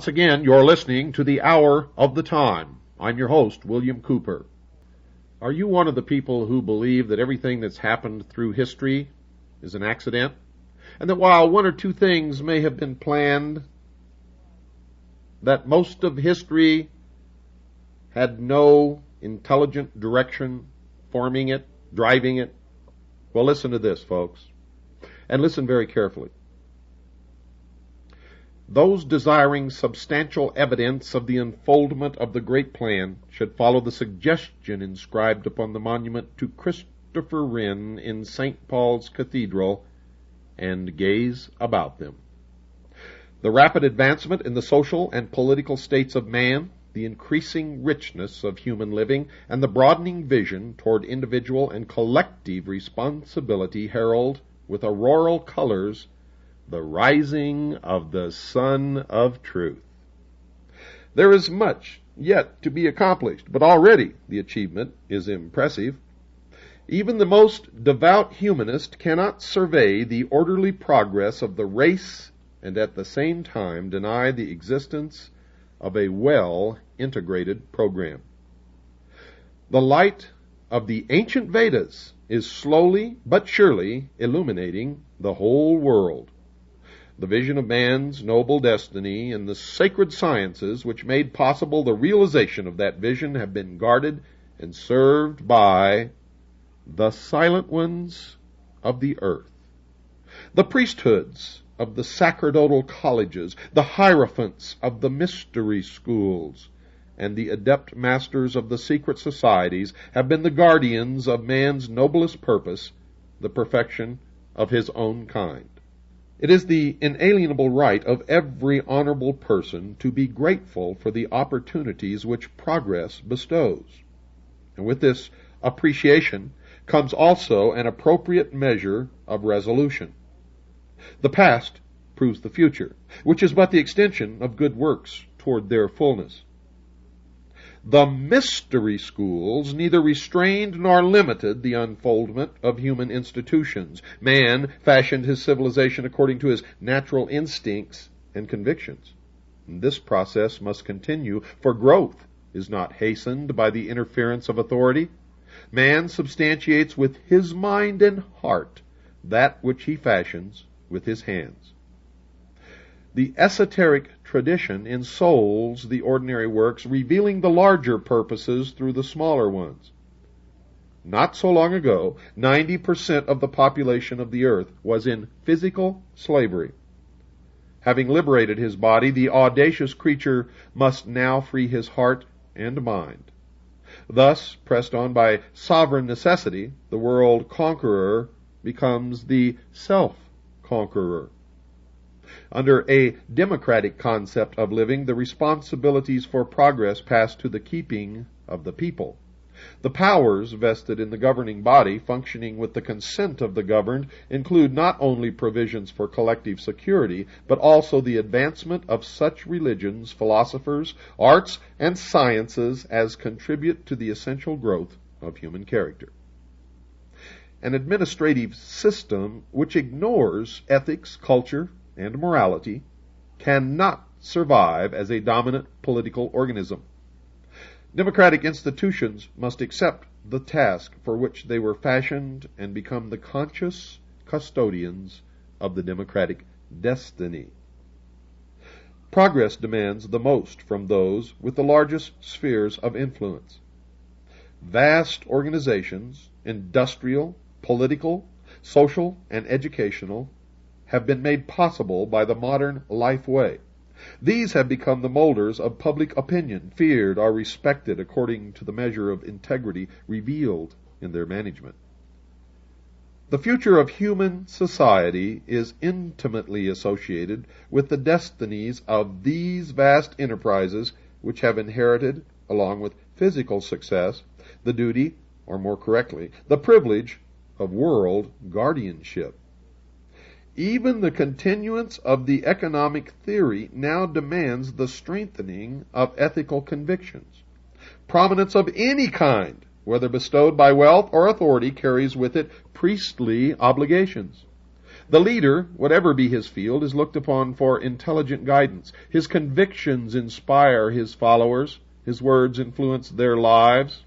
Once again, you're listening to the Hour of the Time. I'm your host, William Cooper. Are you one of the people who believe that everything that's happened through history is an accident? And that while one or two things may have been planned, that most of history had no intelligent direction forming it, driving it? Well, listen to this, folks, and listen very carefully. Those desiring substantial evidence of the unfoldment of the great plan should follow the suggestion inscribed upon the monument to Christopher Wren in St. Paul's Cathedral and gaze about them. The rapid advancement in the social and political states of man, the increasing richness of human living, and the broadening vision toward individual and collective responsibility herald with auroral colors the rising of the Sun of Truth. There is much yet to be accomplished, but already the achievement is impressive. Even the most devout humanist cannot survey the orderly progress of the race and at the same time deny the existence of a well-integrated program. The light of the ancient Vedas is slowly but surely illuminating the whole world. The vision of man's noble destiny and the sacred sciences which made possible the realization of that vision have been guarded and served by the silent ones of the earth, the priesthoods of the sacerdotal colleges, the hierophants of the mystery schools, and the adept masters of the secret societies have been the guardians of man's noblest purpose, the perfection of his own kind. It is the inalienable right of every honorable person to be grateful for the opportunities which progress bestows. And with this appreciation comes also an appropriate measure of resolution. The past proves the future, which is but the extension of good works toward their fullness. The mystery schools neither restrained nor limited the unfoldment of human institutions. Man fashioned his civilization according to his natural instincts and convictions. And this process must continue, for growth is not hastened by the interference of authority. Man substantiates with his mind and heart that which he fashions with his hands. The esoteric tradition ensouls the ordinary works, revealing the larger purposes through the smaller ones. Not so long ago, 90% of the population of the earth was in physical slavery. Having liberated his body, the audacious creature must now free his heart and mind. Thus, pressed on by sovereign necessity, the world conqueror becomes the self-conqueror. Under a democratic concept of living, the responsibilities for progress pass to the keeping of the people. The powers vested in the governing body, functioning with the consent of the governed, include not only provisions for collective security, but also the advancement of such religions, philosophers, arts, and sciences as contribute to the essential growth of human character. An administrative system which ignores ethics, culture, and morality cannot survive as a dominant political organism. Democratic institutions must accept the task for which they were fashioned and become the conscious custodians of the democratic destiny. Progress demands the most from those with the largest spheres of influence. Vast organizations, industrial, political, social, and educational, have been made possible by the modern life way. These have become the molders of public opinion, feared or respected according to the measure of integrity revealed in their management. The future of human society is intimately associated with the destinies of these vast enterprises which have inherited, along with physical success, the duty, or more correctly, the privilege of world guardianship. Even the continuance of the economic theory now demands the strengthening of ethical convictions. Prominence of any kind, whether bestowed by wealth or authority, carries with it priestly obligations. The leader, whatever be his field, is looked upon for intelligent guidance. His convictions inspire his followers, his words influence their lives,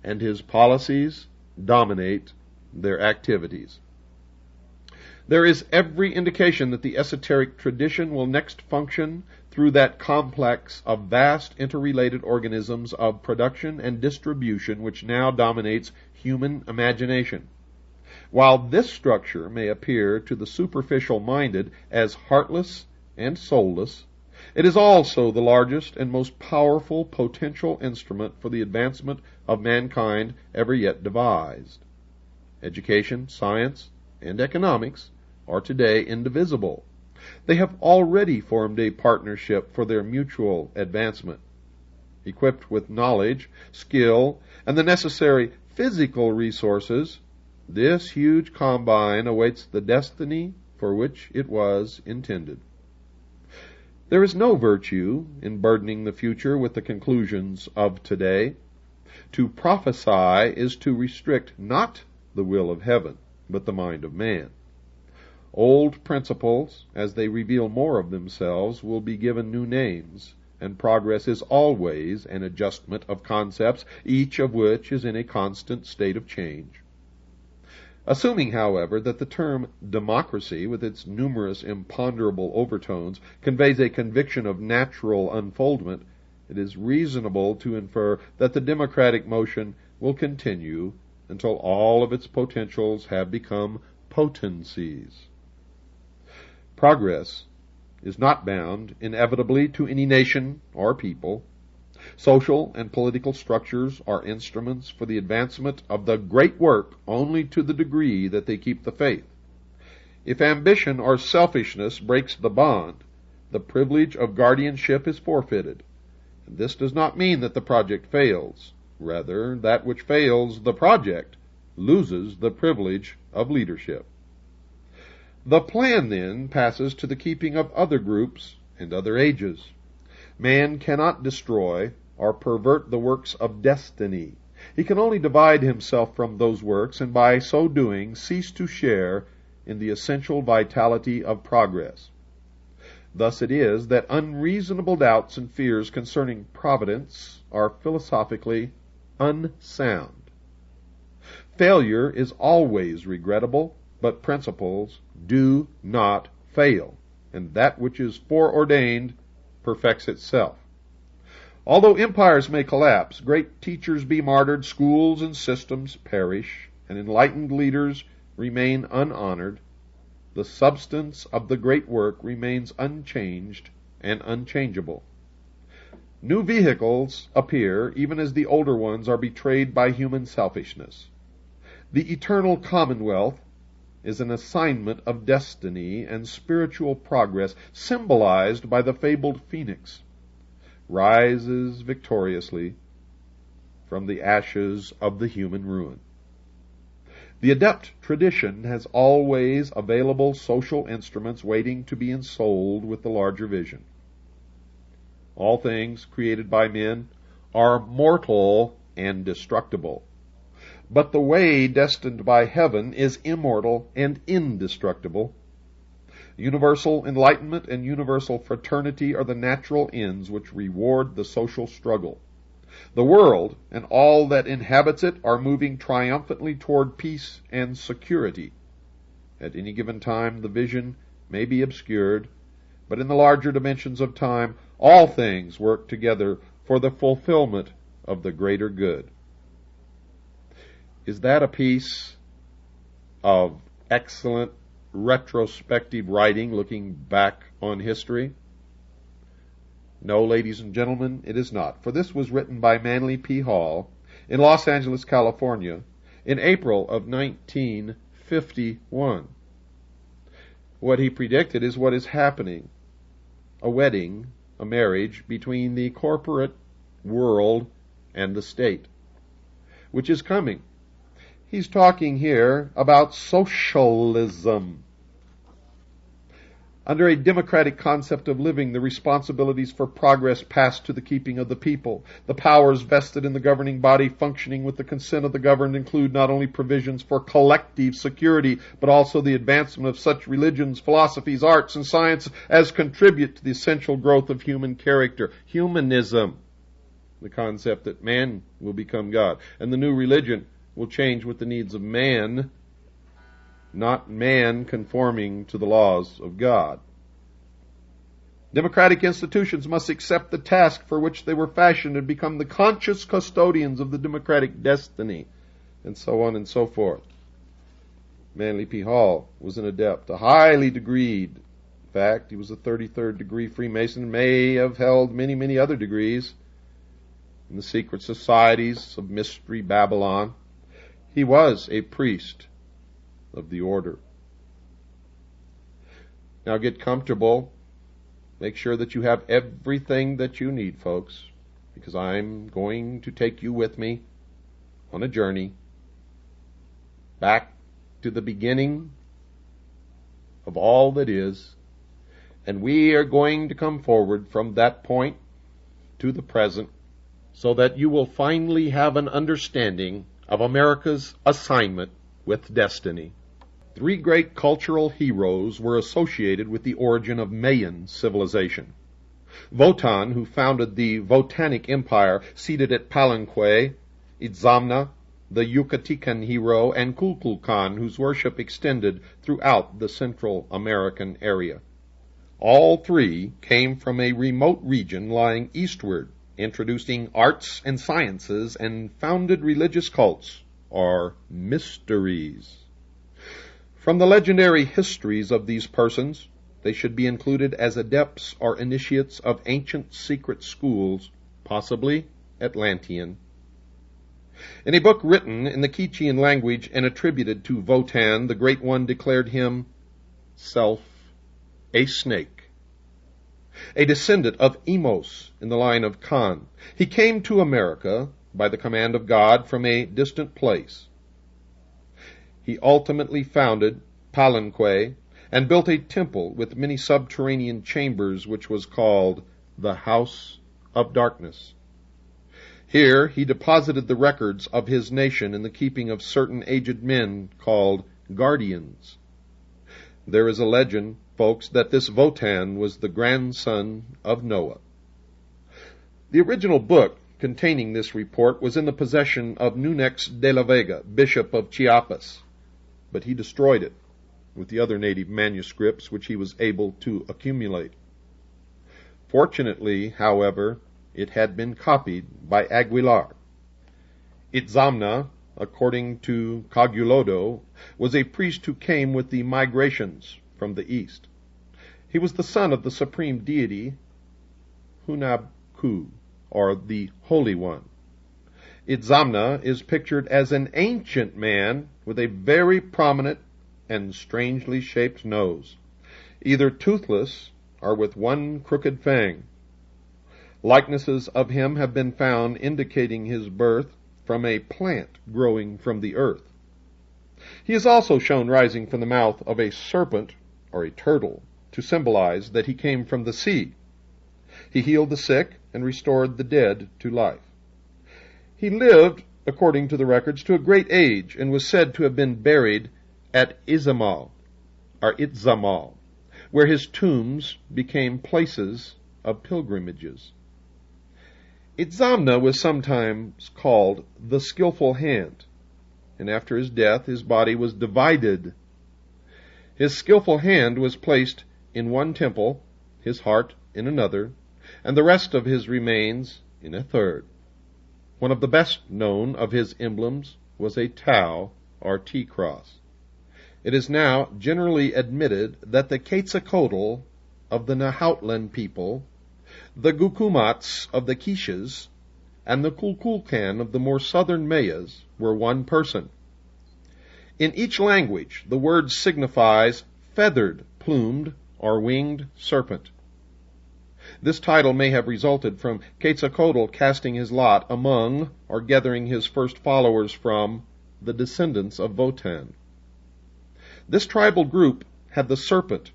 and his policies dominate their activities. There is every indication that the esoteric tradition will next function through that complex of vast interrelated organisms of production and distribution which now dominates human imagination. While this structure may appear to the superficial-minded as heartless and soulless, it is also the largest and most powerful potential instrument for the advancement of mankind ever yet devised. Education, science, and economics are today indivisible. They have already formed a partnership for their mutual advancement. Equipped with knowledge, skill, and the necessary physical resources, this huge combine awaits the destiny for which it was intended. There is no virtue in burdening the future with the conclusions of today. To prophesy is to restrict not the will of heaven, but the mind of man. Old principles, as they reveal more of themselves, will be given new names, and progress is always an adjustment of concepts, each of which is in a constant state of change. Assuming, however, that the term democracy, with its numerous imponderable overtones, conveys a conviction of natural unfoldment, it is reasonable to infer that the democratic motion will continue until all of its potentials have become potencies. Progress is not bound inevitably to any nation or people. Social and political structures are instruments for the advancement of the great work only to the degree that they keep the faith. If ambition or selfishness breaks the bond, the privilege of guardianship is forfeited. And this does not mean that the project fails. Rather, that which fails the project loses the privilege of leadership. The plan, then, passes to the keeping of other groups and other ages. Man cannot destroy or pervert the works of destiny. He can only divide himself from those works, and by so doing cease to share in the essential vitality of progress. Thus it is that unreasonable doubts and fears concerning providence are philosophically unsound. Failure is always regrettable, but principles do not fail, and that which is foreordained perfects itself. Although empires may collapse, great teachers be martyred, schools and systems perish, and enlightened leaders remain unhonored, the substance of the great work remains unchanged and unchangeable. New vehicles appear even as the older ones are betrayed by human selfishness. The eternal commonwealth is an assignment of destiny and spiritual progress, symbolized by the fabled phoenix, rises victoriously from the ashes of the human ruin. The adept tradition has always available social instruments waiting to be ensouled with the larger vision. All things created by men are mortal and destructible, but the way destined by heaven is immortal and indestructible. Universal enlightenment and universal fraternity are the natural ends which reward the social struggle. The world and all that inhabits it are moving triumphantly toward peace and security. At any given time the vision may be obscured, but in the larger dimensions of time all things work together for the fulfillment of the greater good. Is that a piece of excellent retrospective writing looking back on history? No, ladies and gentlemen, it is not, for this was written by Manly P. Hall in Los Angeles, California, in April of 1951. What he predicted is what is happening: a wedding, a marriage between the corporate world and the state, which is coming. He's talking here about socialism. Under a democratic concept of living, the responsibilities for progress pass to the keeping of the people. The powers vested in the governing body functioning with the consent of the governed include not only provisions for collective security, but also the advancement of such religions, philosophies, arts, and science as contribute to the essential growth of human character. Humanism, the concept that man will become God. And the new religion will change with the needs of man, not man conforming to the laws of God. Democratic institutions must accept the task for which they were fashioned and become the conscious custodians of the democratic destiny, and so on and so forth. Manly P. Hall was an adept, a highly degreed. In fact, he was a 33rd degree Freemason, may have held many, many other degrees in the secret societies of Mystery Babylon. He was a priest of the order. Now get comfortable. Make sure that you have everything that you need, folks, because I'm going to take you with me on a journey back to the beginning of all that is, and we are going to come forward from that point to the present so that you will finally have an understanding of America's assignment with destiny. 3 great cultural heroes were associated with the origin of Mayan civilization. Wotan, who founded the Votanic Empire, seated at Palenque; Itzamna, the Yucatecan hero; and Kukulkan, whose worship extended throughout the Central American area. All 3 came from a remote region lying eastward, introducing arts and sciences and founded religious cults, or mysteries. From the legendary histories of these persons, they should be included as adepts or initiates of ancient secret schools, possibly Atlantean. In a book written in the Quichean language and attributed to Wotan, the Great One declared himself a snake, a descendant of Emos in the line of Khan. He came to America by the command of God from a distant place. He ultimately founded Palenque and built a temple with many subterranean chambers, which was called the House of Darkness. Here he deposited the records of his nation in the keeping of certain aged men called guardians. There is a legend, folks, that this Wotan was the grandson of Noah. The original book containing this report was in the possession of Nunex de la Vega, Bishop of Chiapas, but he destroyed it with the other native manuscripts which he was able to accumulate. Fortunately, however, it had been copied by Aguilar. Itzamna, according to Cagulodo, was a priest who came with the migrations from the east. He was the son of the supreme deity Hunabku, or the Holy One. Itzamna is pictured as an ancient man with a very prominent and strangely shaped nose, either toothless or with one crooked fang. Likenesses of him have been found indicating his birth from a plant growing from the earth. He is also shown rising from the mouth of a serpent or a turtle to symbolize that he came from the sea. He healed the sick and restored the dead to life. He lived, according to the records, to a great age and was said to have been buried at Itzamal, where his tombs became places of pilgrimages. Itzamna was sometimes called the skillful hand, and after his death his body was divided. His skillful hand was placed in one temple, his heart in another, and the rest of his remains in a third. One of the best known of his emblems was a Tau, or T-cross. It is now generally admitted that the Quetzalcoatl of the Nahuatl people, the Gukumats of the Quiches, and the Kukulkan of the more southern Mayas were one person. In each language, the word signifies feathered, plumed, or winged serpent. This title may have resulted from Quetzalcoatl casting his lot among, or gathering his first followers from, the descendants of Wotan. This tribal group had the serpent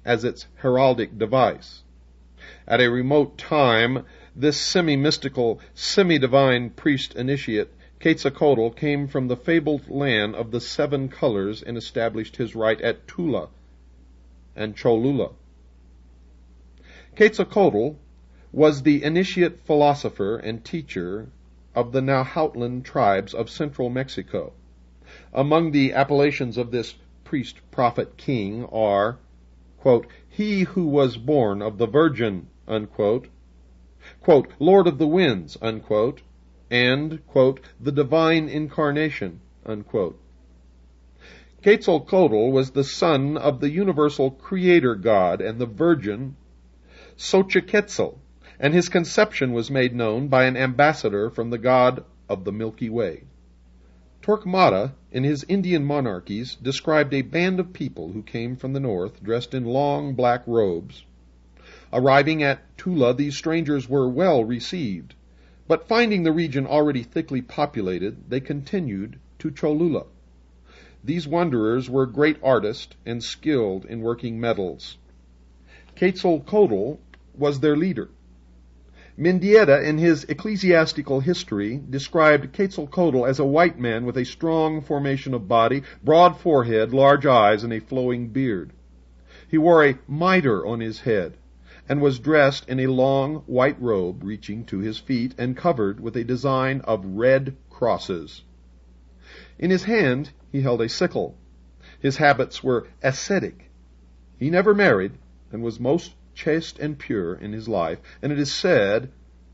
as its heraldic device. At a remote time, this semi-mystical, semi-divine priest-initiate Quetzalcoatl came from the fabled land of the seven colors and established his right at Tula and Cholula. Quetzalcoatl was the initiate philosopher and teacher of the Nahuatl tribes of central Mexico. Among the appellations of this priest, prophet, king are, quote, he who was born of the Virgin, unquote, quote, Lord of the winds, unquote, and, quote, the divine incarnation, unquote. Quetzalcoatl was the son of the universal creator god and the virgin Xochiquetzal, and his conception was made known by an ambassador from the god of the Milky Way. Torquemada, in his Indian monarchies, described a band of people who came from the north, dressed in long black robes. Arriving at Tula, these strangers were well received, but finding the region already thickly populated, they continued to Cholula. These wanderers were great artists and skilled in working metals. Quetzalcoatl was their leader. Mendieta, in his ecclesiastical history, described Quetzalcoatl as a white man with a strong formation of body, broad forehead, large eyes, and a flowing beard. He wore a mitre on his head, and was dressed in a long white robe reaching to his feet and covered with a design of red crosses. In his hand he held a sickle. His habits were ascetic. He never married, and was most chaste and pure in his life, and it is said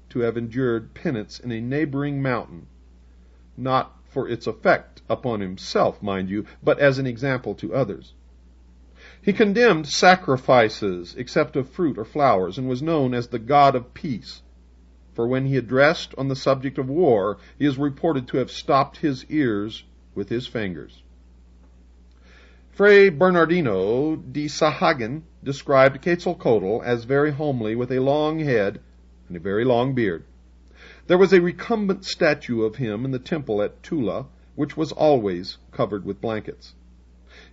to have endured penance in a neighboring mountain, not for its effect upon himself, mind you, but as an example to others. He condemned sacrifices, except of fruit or flowers, and was known as the God of Peace, for when he addressed on the subject of war, he is reported to have stopped his ears with his fingers. Fray Bernardino de Sahagun described Quetzalcoatl as very homely, with a long head and a very long beard. There was a recumbent statue of him in the temple at Tula, which was always covered with blankets.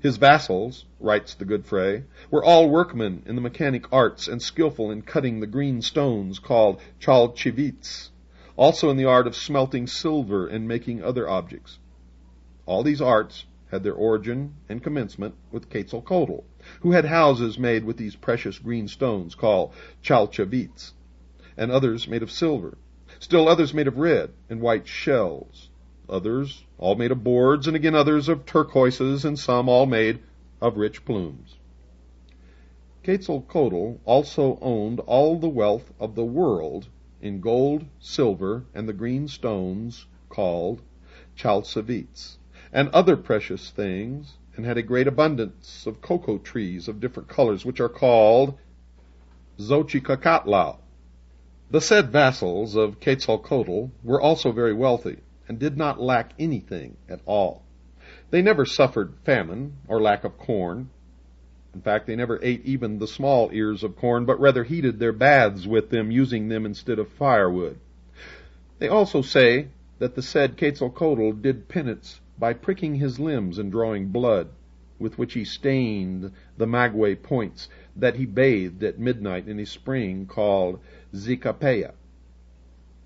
His vassals, writes the good Fray, were all workmen in the mechanic arts and skillful in cutting the green stones called chalchivits, also in the art of smelting silver and making other objects. All these arts had their origin and commencement with Quetzalcoatl, who had houses made with these precious green stones called chalchivits, and others made of silver, still others made of red and white shells, others all made of boards, and again others of turquoises, and some all made of rich plumes. Quetzalcoatl also owned all the wealth of the world in gold, silver, and the green stones called chalchivits, and other precious things, and had a great abundance of cocoa trees of different colors, which are called Xochiquetzal. The said vassals of Quetzalcoatl were also very wealthy, and did not lack anything at all. They never suffered famine or lack of corn. In fact, they never ate even the small ears of corn, but rather heated their baths with them, using them instead of firewood. They also say that the said Quetzalcoatl did penance by pricking his limbs and drawing blood, with which he stained the maguey points that he bathed at midnight in a spring called Zicapea.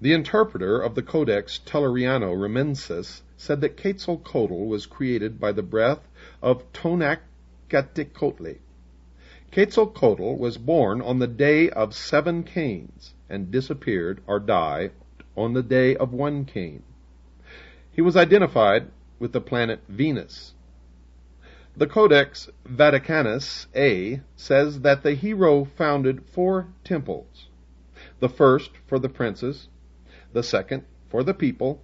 The interpreter of the Codex Telleriano Remensis said that Quetzalcoatl was created by the breath of Tonacatecotli. Quetzalcoatl was born on the day of 7 Cains and disappeared or died on the day of 1 Cain. He was identified with the planet Venus. The Codex Vaticanus A says that the hero founded 4 temples, the first for the princes, the second for the people,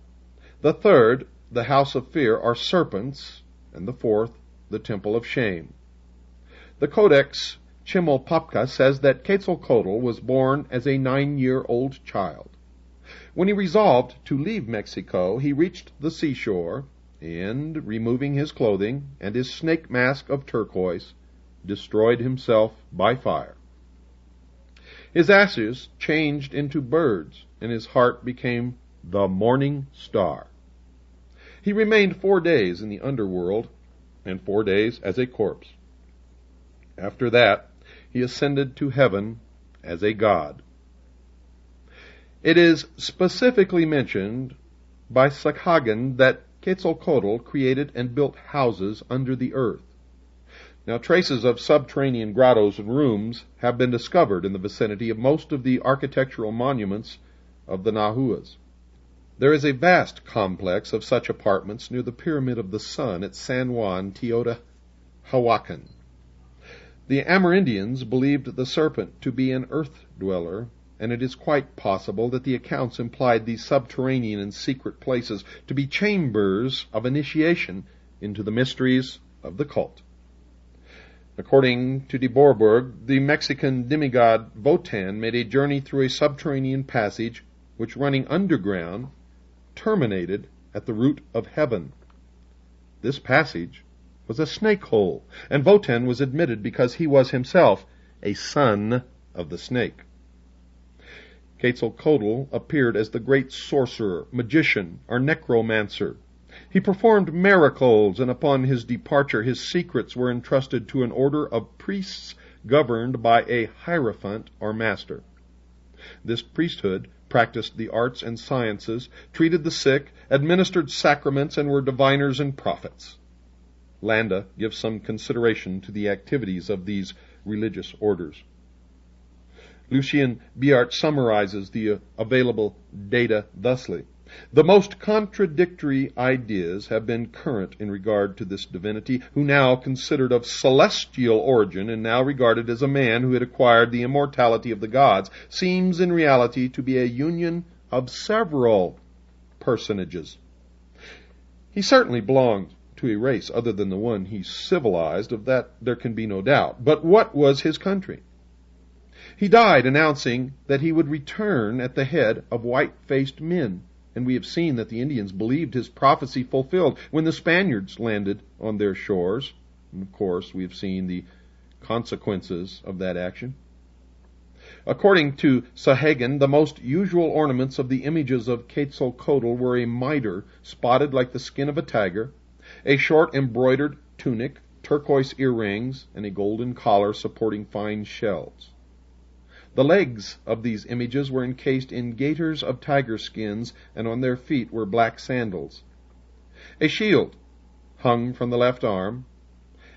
the third, the house of fear, or serpents, and the fourth, the temple of shame. The Codex Chimalpopoca says that Quetzalcoatl was born as a 9-year-old child. When he resolved to leave Mexico, he reached the seashore, and, removing his clothing and his snake mask of turquoise, destroyed himself by fire. His ashes changed into birds, and his heart became the morning star. He remained 4 days in the underworld, and 4 days as a corpse. After that, he ascended to heaven as a god. It is specifically mentioned by Sakhagan that Quetzalcoatl created and built houses under the earth. Now, traces of subterranean grottos and rooms have been discovered in the vicinity of most of the architectural monuments of the Nahuas. There is a vast complex of such apartments near the Pyramid of the Sun at San Juan, Teotihuacan. The Amerindians believed the serpent to be an earth dweller, and it is quite possible that the accounts implied these subterranean and secret places to be chambers of initiation into the mysteries of the cult. According to de Boerberg, the Mexican demigod Wotan made a journey through a subterranean passage which, running underground, terminated at the root of heaven. This passage was a snake hole, and Wotan was admitted because he was himself a son of the snake. Quetzalcoatl appeared as the great sorcerer, magician, or necromancer. He performed miracles, and upon his departure his secrets were entrusted to an order of priests governed by a hierophant or master. This priesthood practiced the arts and sciences, treated the sick, administered sacraments, and were diviners and prophets. Landa gives some consideration to the activities of these religious orders. Lucien Biart summarizes the available data thusly. The most contradictory ideas have been current in regard to this divinity, who now considered of celestial origin and now regarded as a man who had acquired the immortality of the gods, seems in reality to be a union of several personages. He certainly belonged to a race other than the one he civilized, of that there can be no doubt. But what was his country? He died announcing that he would return at the head of white-faced men, and we have seen that the Indians believed his prophecy fulfilled when the Spaniards landed on their shores. And of course, we have seen the consequences of that action. According to Sahagan, the most usual ornaments of the images of Quetzalcoatl were a mitre spotted like the skin of a tiger, a short embroidered tunic, turquoise earrings, and a golden collar supporting fine shells. The legs of these images were encased in gaiters of tiger skins, and on their feet were black sandals. A shield hung from the left arm,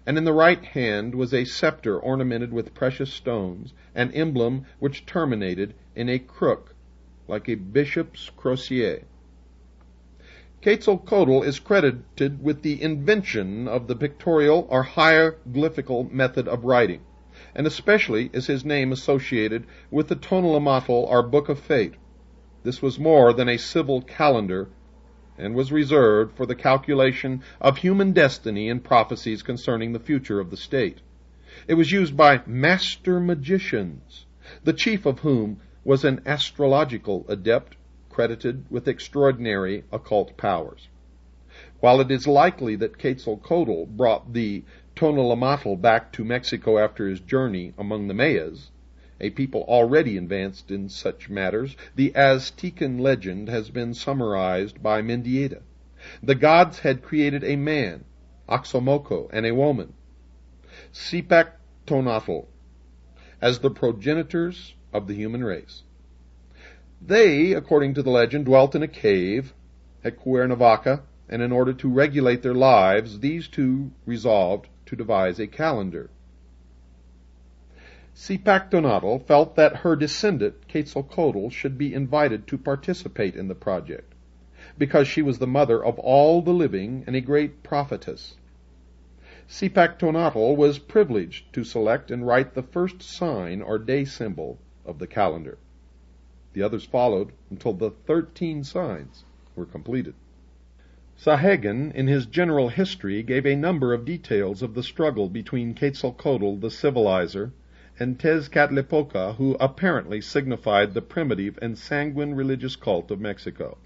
and in the right hand was a scepter ornamented with precious stones, an emblem which terminated in a crook like a bishop's crosier. Quetzalcoatl is credited with the invention of the pictorial or hieroglyphical method of writing, and especially is his name associated with the Tonalamatl, or Book of Fate. This was more than a civil calendar, and was reserved for the calculation of human destiny and prophecies concerning the future of the state. It was used by master magicians, the chief of whom was an astrological adept credited with extraordinary occult powers. While it is likely that Quetzalcoatl brought the Tonalamatl back to Mexico after his journey among the Mayas, a people already advanced in such matters, the Aztecan legend has been summarized by Mendieta. The gods had created a man, Oxomoco, and a woman, Zipactonatl, as the progenitors of the human race. They, according to the legend, dwelt in a cave at Cuernavaca, and in order to regulate their lives, these two resolved to devise a calendar. Zipactonatl felt that her descendant, Quetzalcoatl, should be invited to participate in the project, because she was the mother of all the living and a great prophetess. Zipactonatl was privileged to select and write the first sign or day symbol of the calendar. The others followed until the 13 signs were completed. Sahagan, in his general history, gave a number of details of the struggle between Quetzalcoatl, the civilizer, and Tezcatlipoca, who apparently signified the primitive and sanguine religious cult of Mexico.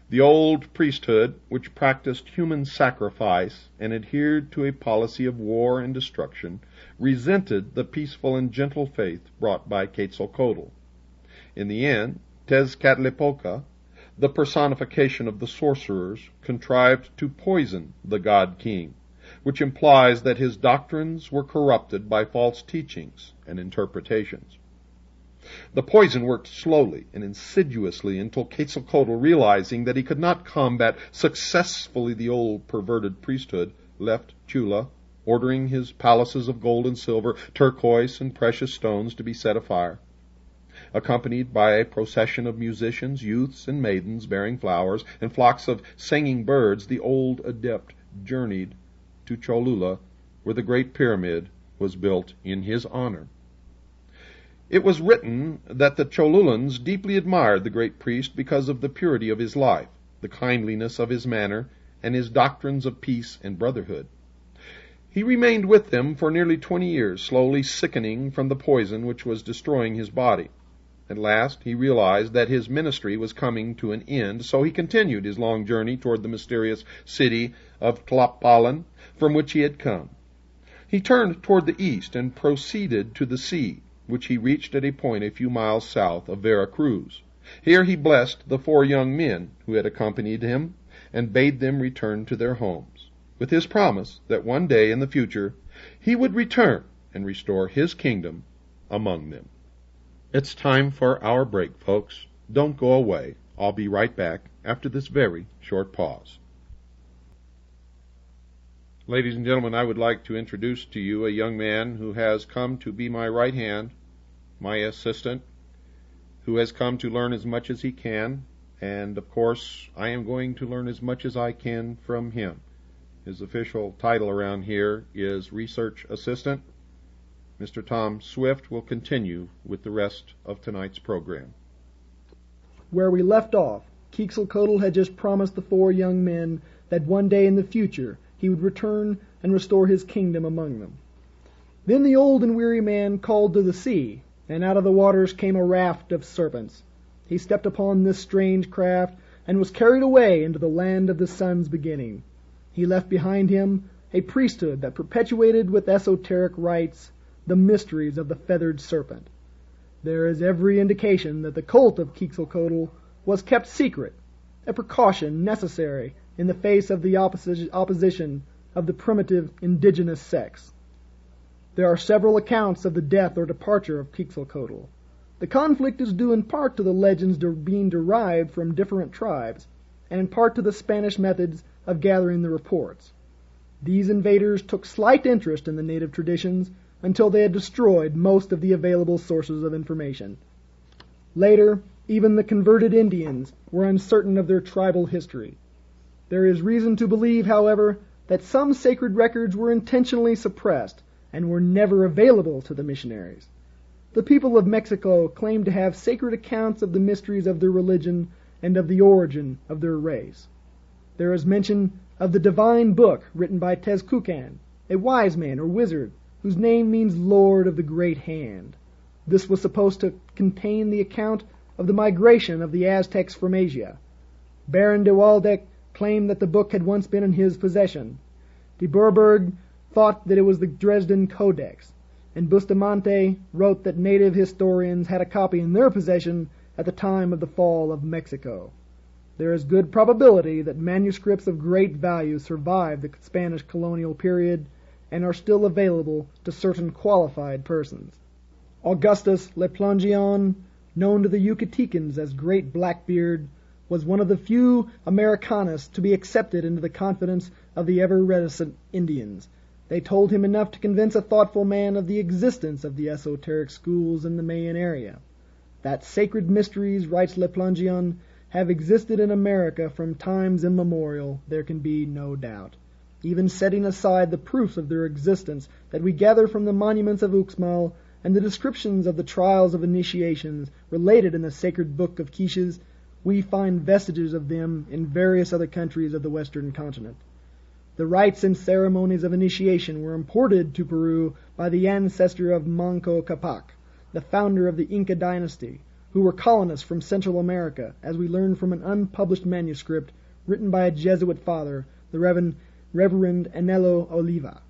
The old priesthood, which practiced human sacrifice and adhered to a policy of war and destruction, resented the peaceful and gentle faith brought by Quetzalcoatl. In the end, Tezcatlipoca, the personification of the sorcerers, contrived to poison the god-king, which implies that his doctrines were corrupted by false teachings and interpretations. The poison worked slowly and insidiously until Quetzalcoatl, realizing that he could not combat successfully the old perverted priesthood, left Chula, ordering his palaces of gold and silver, turquoise and precious stones to be set afire. Accompanied by a procession of musicians, youths, and maidens bearing flowers, and flocks of singing birds, the old adept journeyed to Cholula, where the Great Pyramid was built in his honor. It was written that the Cholulans deeply admired the great priest because of the purity of his life, the kindliness of his manner, and his doctrines of peace and brotherhood. He remained with them for nearly 20 years, slowly sickening from the poison which was destroying his body. At last he realized that his ministry was coming to an end, so he continued his long journey toward the mysterious city of Tlapalan, from which he had come. He turned toward the east and proceeded to the sea, which he reached at a point a few miles south of Vera Cruz. Here he blessed the 4 young men who had accompanied him and bade them return to their homes, with his promise that one day in the future he would return and restore his kingdom among them. It's time for our break, folks. Don't go away. I'll be right back after this very short pause. Ladies and gentlemen, I would like to introduce to you a young man who has come to be my right hand, my assistant, who has come to learn as much as he can, and of course I am going to learn as much as I can from him. His official title around here is Research Assistant. Mr. Tom Swift will continue with the rest of tonight's program. Where we left off, Quetzalcoatl had just promised the 4 young men that one day in the future he would return and restore his kingdom among them. Then the old and weary man called to the sea, and out of the waters came a raft of serpents. He stepped upon this strange craft and was carried away into the land of the sun's beginning. He left behind him a priesthood that perpetuated with esoteric rites the mysteries of the feathered serpent. There is every indication that the cult of Quetzalcoatl was kept secret, a precaution necessary in the face of the opposition of the primitive indigenous sects. There are several accounts of the death or departure of Quetzalcoatl. The conflict is due in part to the legends being derived from different tribes, and in part to the Spanish methods of gathering the reports. These invaders took slight interest in the native traditions until they had destroyed most of the available sources of information. Later, even the converted Indians were uncertain of their tribal history. There is reason to believe, however, that some sacred records were intentionally suppressed and were never available to the missionaries. The people of Mexico claim to have sacred accounts of the mysteries of their religion and of the origin of their race. There is mention of the divine book written by Tezcucan, a wise man or wizard whose name means Lord of the Great Hand. This was supposed to contain the account of the migration of the Aztecs from Asia. Baron de Waldeck claimed that the book had once been in his possession. De Bourbourg thought that it was the Dresden Codex, and Bustamante wrote that native historians had a copy in their possession at the time of the fall of Mexico. There is good probability that manuscripts of great value survived the Spanish colonial period and are still available to certain qualified persons. Augustus Le Plongeon, known to the Yucatecans as Great Blackbeard, was one of the few Americanists to be accepted into the confidence of the ever-reticent Indians. They told him enough to convince a thoughtful man of the existence of the esoteric schools in the Mayan area. That sacred mysteries, writes Le Plongeon, have existed in America from times immemorial, there can be no doubt. Even setting aside the proofs of their existence that we gather from the monuments of Uxmal and the descriptions of the trials of initiations related in the sacred book of Quiches, we find vestiges of them in various other countries of the western continent. The rites and ceremonies of initiation were imported to Peru by the ancestor of Manco Capac, the founder of the Inca dynasty, who were colonists from Central America, as we learn from an unpublished manuscript written by a Jesuit father, the Reverend Anelo Oliva,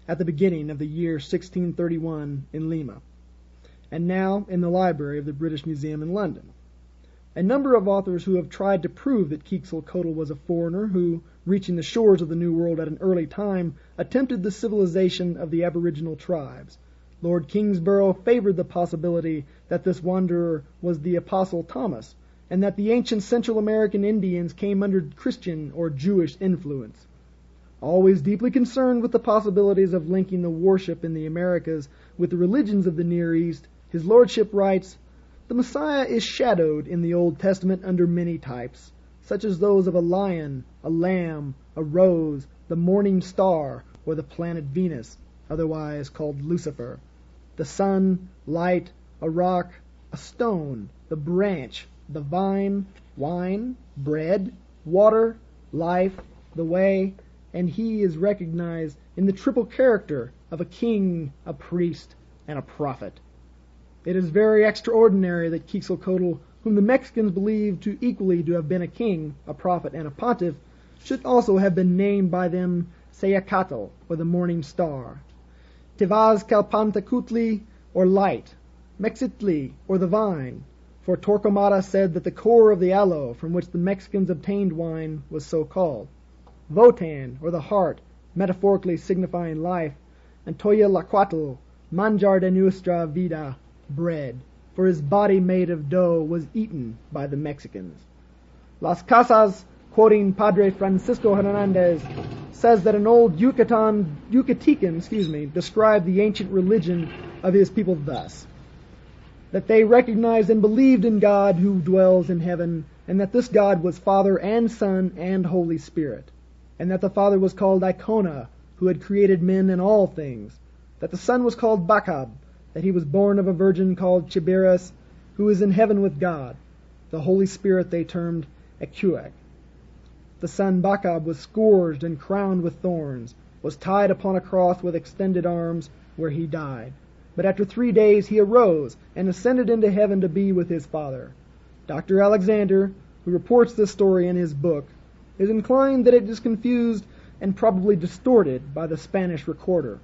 at the beginning of the year 1631 in Lima, and now in the library of the British Museum in London. A number of authors who have tried to prove that Quetzalcoatl was a foreigner who, reaching the shores of the New World at an early time, attempted the civilization of the aboriginal tribes. Lord Kingsborough favored the possibility that this wanderer was the Apostle Thomas, and that the ancient Central American Indians came under Christian or Jewish influence. Always deeply concerned with the possibilities of linking the worship in the Americas with the religions of the Near East, his lordship writes, "The Messiah is shadowed in the Old Testament under many types, such as those of a lion, a lamb, a rose, the morning star, or the planet Venus, otherwise called Lucifer, the sun, light, a rock, a stone, the branch, the vine, wine, bread, water, life, the way, and he is recognized in the triple character of a king, a priest, and a prophet. It is very extraordinary that Quetzalcoatl, whom the Mexicans believe to equally to have been a king, a prophet, and a pontiff, should also have been named by them Sayacatl, or the morning star, Tevazcalpantecutli, or light, Mexitli, or the vine, for Torquemada said that the core of the aloe from which the Mexicans obtained wine was so called, Votan, or the heart, metaphorically signifying life, and Toyalaquatl, manjar de nuestra vida, bread, for his body made of dough was eaten by the Mexicans. Las Casas, quoting Padre Francisco Hernandez, says that an old Yucatecan described the ancient religion of his people thus, that they recognized and believed in God who dwells in heaven, and that this God was Father and Son and Holy Spirit, and that the Father was called Icona, who had created men and all things, that the Son was called Bacab, that he was born of a virgin called Chiberas, who is in heaven with God. The Holy Spirit they termed Ecuac. The son Bacab was scourged and crowned with thorns, was tied upon a cross with extended arms, where he died. But after 3 days he arose and ascended into heaven to be with his Father. Dr. Alexander, who reports this story in his book, is inclined that it is confused and probably distorted by the Spanish recorder.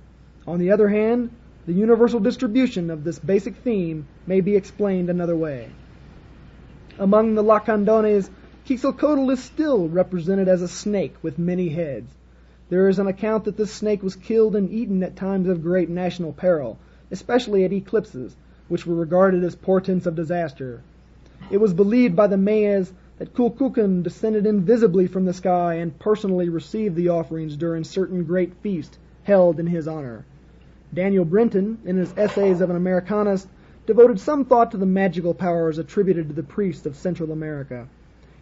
On the other hand, the universal distribution of this basic theme may be explained another way. Among the Lacandones, Quetzalcoatl is still represented as a snake with many heads. There is an account that this snake was killed and eaten at times of great national peril, especially at eclipses, which were regarded as portents of disaster. It was believed by the Mayas that Kulkukan descended invisibly from the sky and personally received the offerings during certain great feasts held in his honor. Daniel Brenton, in his Essays of an Americanist, devoted some thought to the magical powers attributed to the priests of Central America.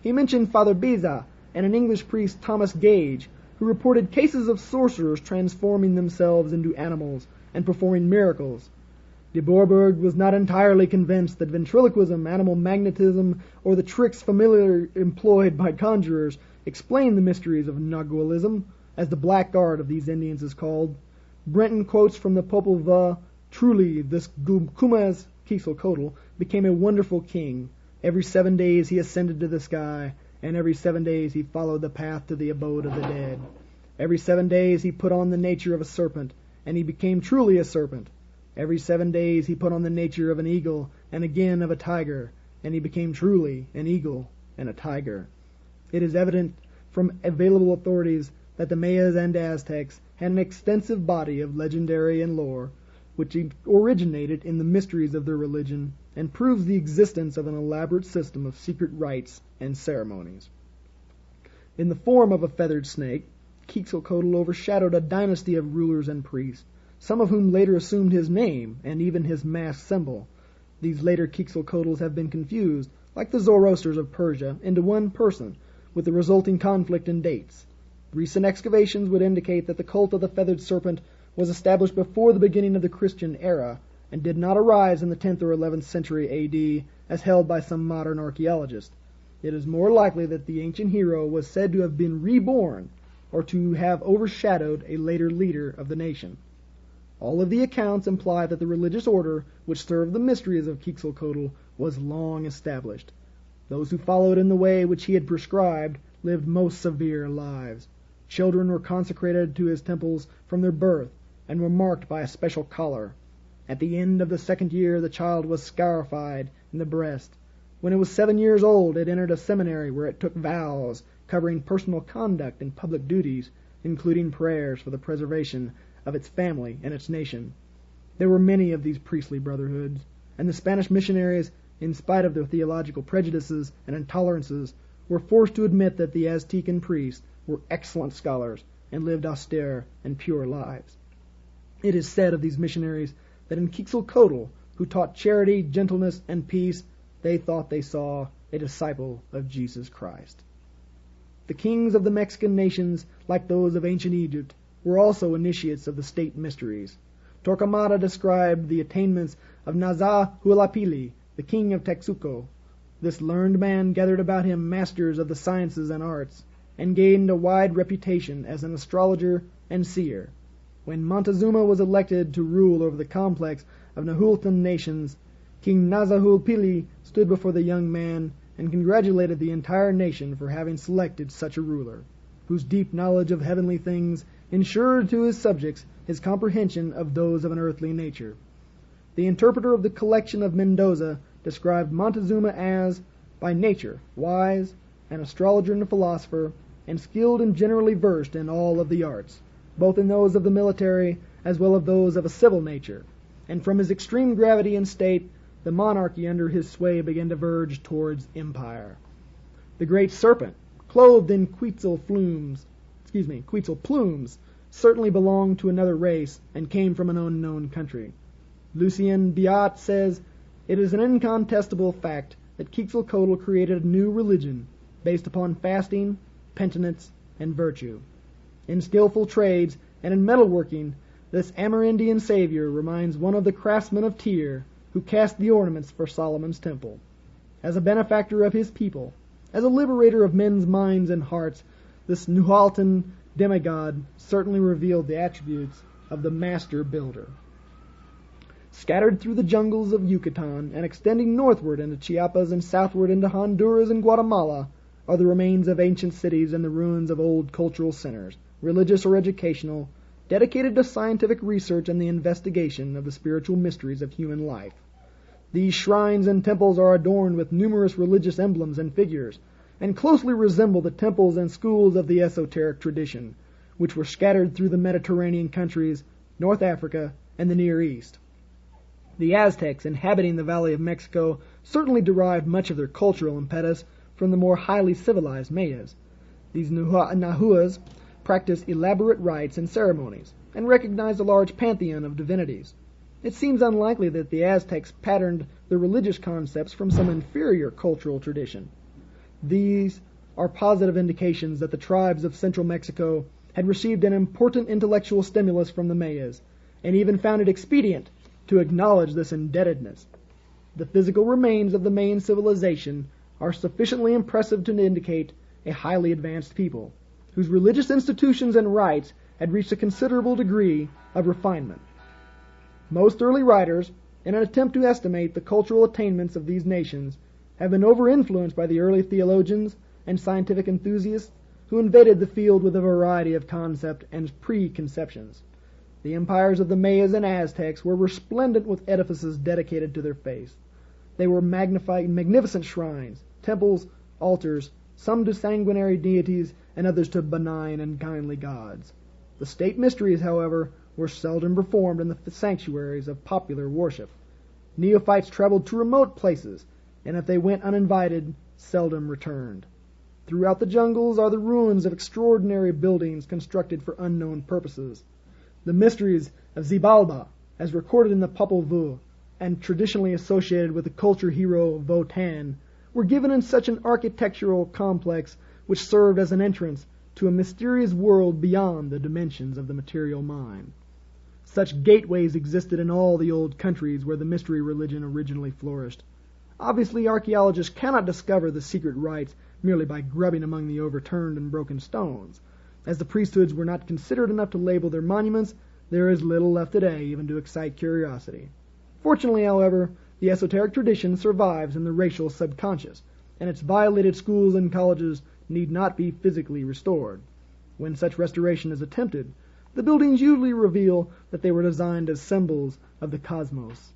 He mentioned Father Beza and an English priest, Thomas Gage, who reported cases of sorcerers transforming themselves into animals and performing miracles. De Boerberg was not entirely convinced that ventriloquism, animal magnetism, or the tricks familiarly employed by conjurers explained the mysteries of Nagualism, as the blackguard of these Indians is called. Brenton quotes from the Popol Vuh, "Truly, this Kumas Quetzalcoatl became a wonderful king. Every 7 days he ascended to the sky, and every 7 days he followed the path to the abode of the dead. Every 7 days he put on the nature of a serpent, and he became truly a serpent. Every 7 days he put on the nature of an eagle, and again of a tiger, and he became truly an eagle and a tiger." It is evident from available authorities that the Mayas and Aztecs had an extensive body of legendary and lore, which originated in the mysteries of their religion, and proves the existence of an elaborate system of secret rites and ceremonies. In the form of a feathered snake, Quetzalcoatl overshadowed a dynasty of rulers and priests, some of whom later assumed his name and even his masked symbol. These later Quetzalcoatls have been confused, like the Zoroasters of Persia, into one person, with the resulting conflict in dates. Recent excavations would indicate that the cult of the feathered serpent was established before the beginning of the Christian era, and did not arise in the 10th or 11th century A.D., as held by some modern archaeologists. It is more likely that the ancient hero was said to have been reborn, or to have overshadowed a later leader of the nation. All of the accounts imply that the religious order which served the mysteries of Quetzalcoatl was long established. Those who followed in the way which he had prescribed lived most severe lives. Children were consecrated to his temples from their birth, and were marked by a special collar. At the end of the 2nd year the child was scarified in the breast. When it was 7 years old, it entered a seminary where it took vows covering personal conduct and public duties, including prayers for the preservation of its family and its nation. There were many of these priestly brotherhoods, and the Spanish missionaries, in spite of their theological prejudices and intolerances, were forced to admit that the Aztecan priests were excellent scholars and lived austere and pure lives. It is said of these missionaries that in Quetzalcoatl, who taught charity, gentleness, and peace, they thought they saw a disciple of Jesus Christ. The kings of the Mexican nations, like those of ancient Egypt, were also initiates of the state mysteries. Torquemada described the attainments of Naza-Hualapili, the king of Texuco. This learned man gathered about him masters of the sciences and arts, and gained a wide reputation as an astrologer and seer. When Montezuma was elected to rule over the complex of Nahuatl nations, King Naza-Hualapili stood before the young man and congratulated the entire nation for having selected such a ruler, whose deep knowledge of heavenly things ensured to his subjects his comprehension of those of an earthly nature. The interpreter of the collection of Mendoza described Montezuma as, by nature, wise, an astrologer and a philosopher, and skilled and generally versed in all of the arts, both in those of the military as well as those of a civil nature, and from his extreme gravity in state, the monarchy under his sway began to verge towards empire. The great serpent, clothed in Quetzal plumes, certainly belonged to another race and came from an unknown country. Lucien Biot says, "It is an incontestable fact that Quetzalcoatl created a new religion based upon fasting, penitence, and virtue. In skillful trades and in metalworking, this Amerindian savior reminds one of the craftsmen of Tyre who cast the ornaments for Solomon's temple. As a benefactor of his people, as a liberator of men's minds and hearts, this Nahuatl demigod certainly revealed the attributes of the master builder." Scattered through the jungles of Yucatan and extending northward into Chiapas and southward into Honduras and Guatemala are the remains of ancient cities and the ruins of old cultural centers, religious or educational, dedicated to scientific research and the investigation of the spiritual mysteries of human life. These shrines and temples are adorned with numerous religious emblems and figures, and closely resemble the temples and schools of the esoteric tradition, which were scattered through the Mediterranean countries, North Africa, and the Near East. The Aztecs inhabiting the Valley of Mexico certainly derived much of their cultural impetus from the more highly civilized Mayas. These Nahuas practiced elaborate rites and ceremonies, and recognized a large pantheon of divinities. It seems unlikely that the Aztecs patterned their religious concepts from some inferior cultural tradition. These are positive indications that the tribes of central Mexico had received an important intellectual stimulus from the Mayas, and even found it expedient to acknowledge this indebtedness. The physical remains of the Mayan civilization are sufficiently impressive to indicate a highly advanced people, whose religious institutions and rites had reached a considerable degree of refinement. Most early writers, in an attempt to estimate the cultural attainments of these nations, have been over-influenced by the early theologians and scientific enthusiasts who invaded the field with a variety of concept and preconceptions. The empires of the Mayas and Aztecs were resplendent with edifices dedicated to their faith. They were magnificent shrines, temples, altars, some to sanguinary deities and others to benign and kindly gods. The state mysteries, however, were seldom performed in the sanctuaries of popular worship. Neophytes traveled to remote places, and if they went uninvited, seldom returned. Throughout the jungles are the ruins of extraordinary buildings constructed for unknown purposes. The mysteries of Xibalba, as recorded in the Popol Vuh, and traditionally associated with the culture hero Votan, were given in such an architectural complex which served as an entrance to a mysterious world beyond the dimensions of the material mind. Such gateways existed in all the old countries where the mystery religion originally flourished. Obviously, archaeologists cannot discover the secret rites merely by grubbing among the overturned and broken stones. As the priesthoods were not considered enough to label their monuments, there is little left today even to excite curiosity. Fortunately, however, the esoteric tradition survives in the racial subconscious, and its violated schools and colleges need not be physically restored. When such restoration is attempted, the buildings usually reveal that they were designed as symbols of the cosmos.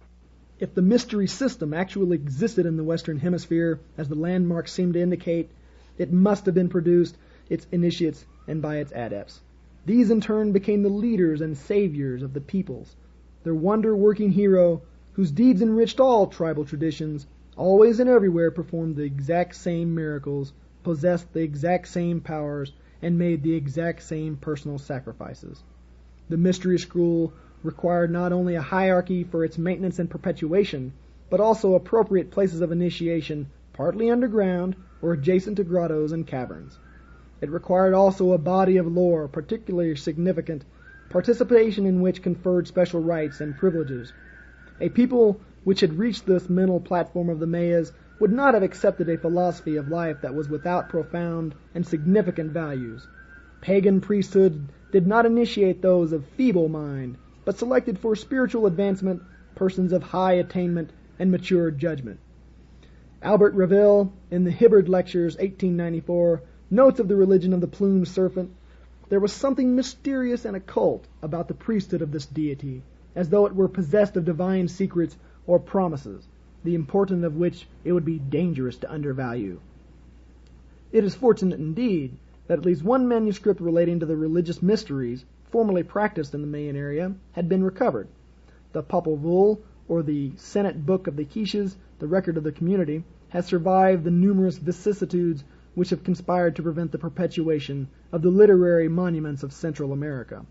If the mystery system actually existed in the Western Hemisphere, as the landmarks seem to indicate, it must have been produced its initiates and by its adepts. These in turn became the leaders and saviors of the peoples. Their wonder-working hero, whose deeds enriched all tribal traditions, always and everywhere performed the exact same miracles, possessed the exact same powers, and made the exact same personal sacrifices. The mystery school required not only a hierarchy for its maintenance and perpetuation, but also appropriate places of initiation, partly underground or adjacent to grottos and caverns. It required also a body of lore particularly significant, participation in which conferred special rights and privileges. A people which had reached this mental platform of the Mayas would not have accepted a philosophy of life that was without profound and significant values. Pagan priesthood did not initiate those of feeble mind, but selected for spiritual advancement persons of high attainment and mature judgment. Albert Reville, in the Hibbard Lectures, 1894, notes of the religion of the plumed serpent, there was something mysterious and occult about the priesthood of this deity, as though it were possessed of divine secrets or promises, the importance of which it would be dangerous to undervalue. It is fortunate indeed that at least one manuscript relating to the religious mysteries formerly practiced in the Mayan area had been recovered. The Popol Vuh, or the Senate Book of the Quiches, the record of the community, has survived the numerous vicissitudes which have conspired to prevent the perpetuation of the literary monuments of Central America.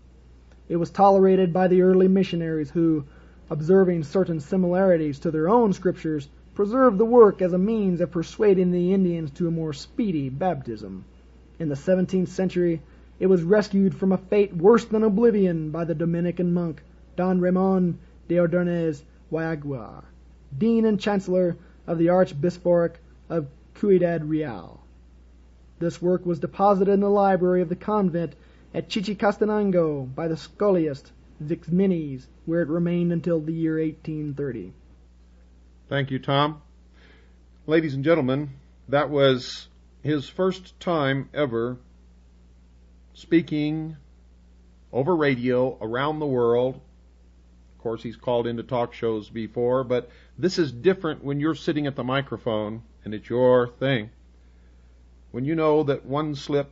It was tolerated by the early missionaries who, observing certain similarities to their own scriptures, preserved the work as a means of persuading the Indians to a more speedy baptism. In the 17th century, it was rescued from a fate worse than oblivion by the Dominican monk Don Ramon de Ordonez Guayagua, Dean and Chancellor of the Archbishopric of Ciudad Real. This work was deposited in the library of the convent at Chichicastenango by the scholiast Vixmenes, where it remained until the year 1830. Thank you, Tom. Ladies and gentlemen, that was his first time ever speaking over radio around the world. Of course, he's called into talk shows before, but this is different when you're sitting at the microphone and it's your thing. When you know that one slip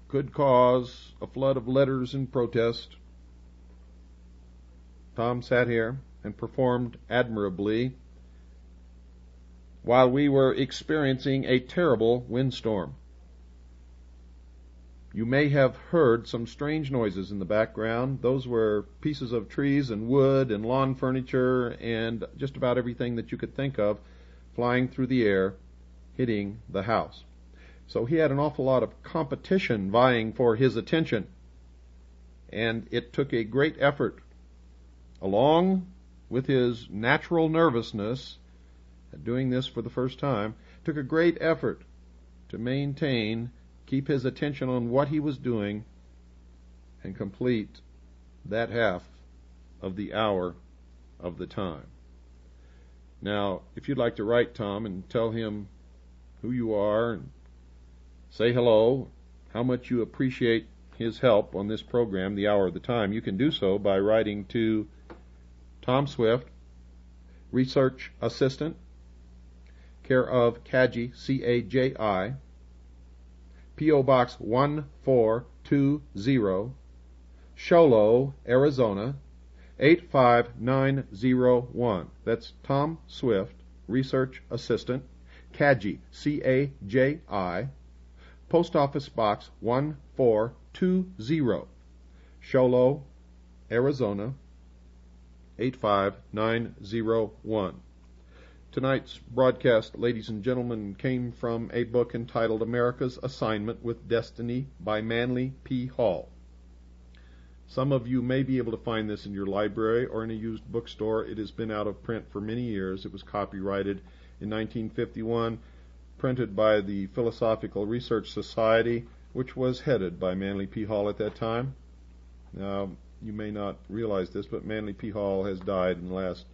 could cause a flood of letters in protest, Tom sat here and performed admirably while we were experiencing a terrible windstorm. You may have heard some strange noises in the background. Those were pieces of trees and wood and lawn furniture and just about everything that you could think of flying through the air, hitting the house. So he had an awful lot of competition vying for his attention, and it took a great effort, along with his natural nervousness at doing this for the first time, took a great effort to keep his attention on what he was doing and complete that half of the hour of the time. Now, if you'd like to write Tom and tell him who you are and say hello, how much you appreciate his help on this program, The Hour of the Time, you can do so by writing to Tom Swift, Research Assistant, care of Caji, C-A-J-I, P.O. Box 1420, Sholo, Arizona, 85901. That's Tom Swift, Research Assistant, Caji, C-A-J-I, Post Office Box 1420, Sholo, Arizona, 85901. Tonight's broadcast, ladies and gentlemen, came from a book entitled America's Assignment with Destiny by Manly P. Hall. Some of you may be able to find this in your library or in a used bookstore. It has been out of print for many years. It was copyrighted in 1951, printed by the Philosophical Research Society, which was headed by Manly P. Hall at that time. Now, you may not realize this, but Manly P. Hall has died in the last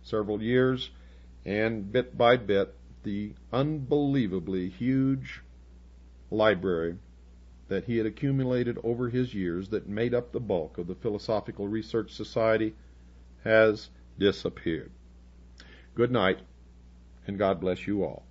several years, and bit by bit, the unbelievably huge library that he had accumulated over his years that made up the bulk of the Philosophical Research Society has disappeared. Good night, and God bless you all.